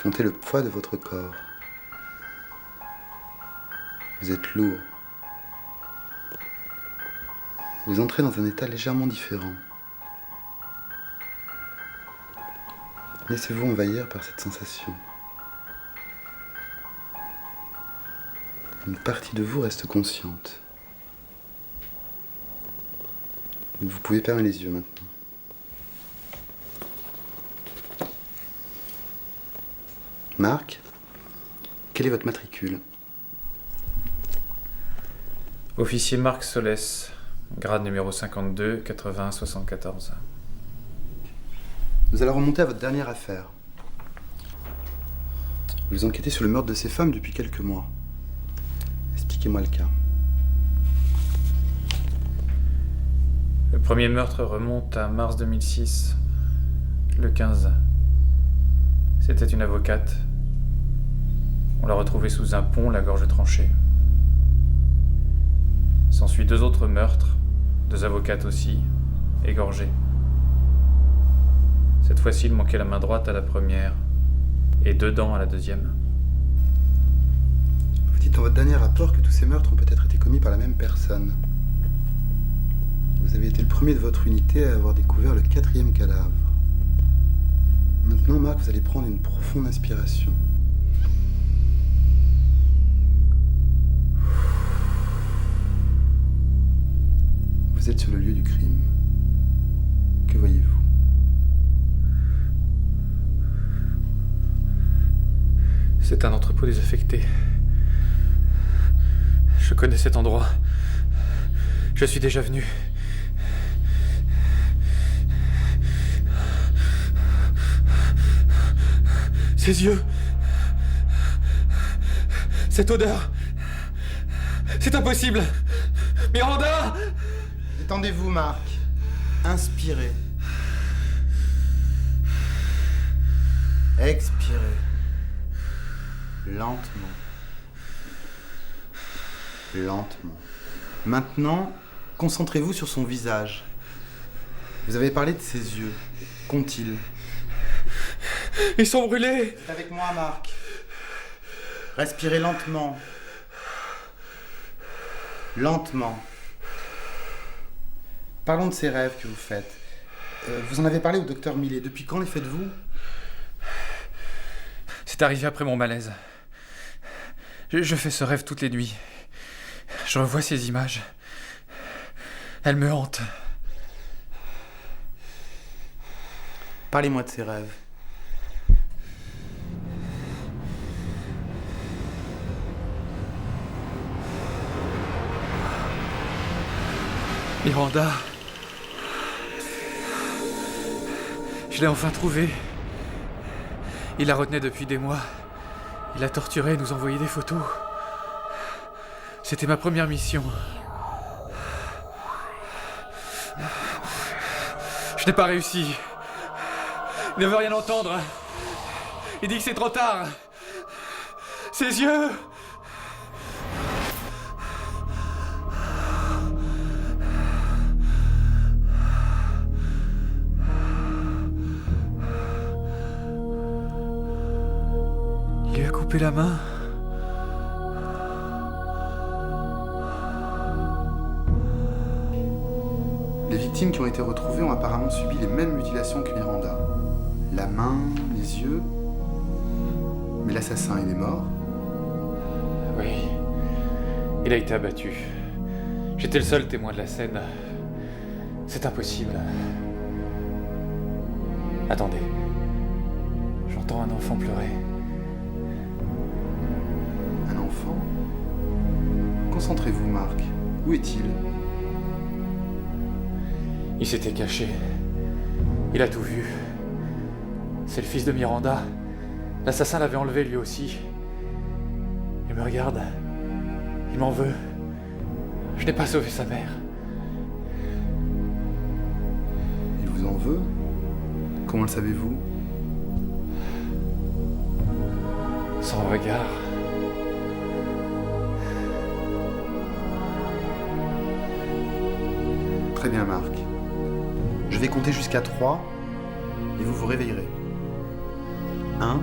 Sentez le poids de votre corps. Vous êtes lourd. Vous entrez dans un état légèrement différent. Laissez-vous envahir par cette sensation. Une partie de vous reste consciente. Vous pouvez fermer les yeux maintenant. Marc, quel est votre matricule? Officier Marc Solès, grade numéro 52, 80 74. Nous allons remonter à votre dernière affaire. Vous enquêtez sur le meurtre de ces femmes depuis quelques mois. Expliquez-moi le cas. Le premier meurtre remonte à mars 2006, le 15. C'était une avocate. On l'a retrouvée sous un pont, la gorge tranchée. S'ensuit 2 autres meurtres, 2 avocates aussi, égorgées. Cette fois-ci, il manquait la main droite à la première et 2 dents à la deuxième. Vous dites dans votre dernier rapport que tous ces meurtres ont peut-être été commis par la même personne. Vous avez été le premier de votre unité à avoir découvert le 4e cadavre. Maintenant, Marc, vous allez prendre une profonde inspiration. Vous êtes sur le lieu du crime. Que voyez-vous? C'est un entrepôt désaffecté. Je connais cet endroit. Je suis déjà venu. Ces yeux. Cette odeur. C'est impossible. Miranda! Détendez-vous, Marc. Inspirez. Expirez. Lentement. Lentement. Maintenant, concentrez-vous sur son visage. Vous avez parlé de ses yeux. Qu'ont-ils? Ils sont brûlés! C'est avec moi, Marc. Respirez lentement. Lentement. Parlons de ces rêves que vous faites. Vous en avez parlé au docteur Millet. Depuis quand les faites-vous? C'est arrivé après mon malaise. Je fais ce rêve toutes les nuits. Je revois ces images. Elles me hantent. Parlez-moi de ces rêves. Miranda. Je l'ai enfin trouvé. Il la retenait depuis des mois. Il la torturait et nous envoyait des photos. C'était ma première mission. Je n'ai pas réussi. Il ne veut rien entendre. Il dit que c'est trop tard. Ses yeux. Il lui a coupé la main. Les victimes qui ont été retrouvées ont apparemment subi les mêmes mutilations que Miranda. La main, les yeux. Mais l'assassin, il est mort? Oui. Il a été abattu. J'étais le seul témoin de la scène. C'est impossible. Attendez. J'entends un enfant pleurer. Un enfant? Concentrez-vous, Marc. Où est-il? Il s'était caché. Il a tout vu. C'est le fils de Miranda. L'assassin l'avait enlevé lui aussi. Il me regarde. Il m'en veut. Je n'ai pas sauvé sa mère. Il vous en veut? Comment le savez-vous? Son regard. Très bien, Marc. Je vais compter jusqu'à 3 et vous vous réveillerez. 1,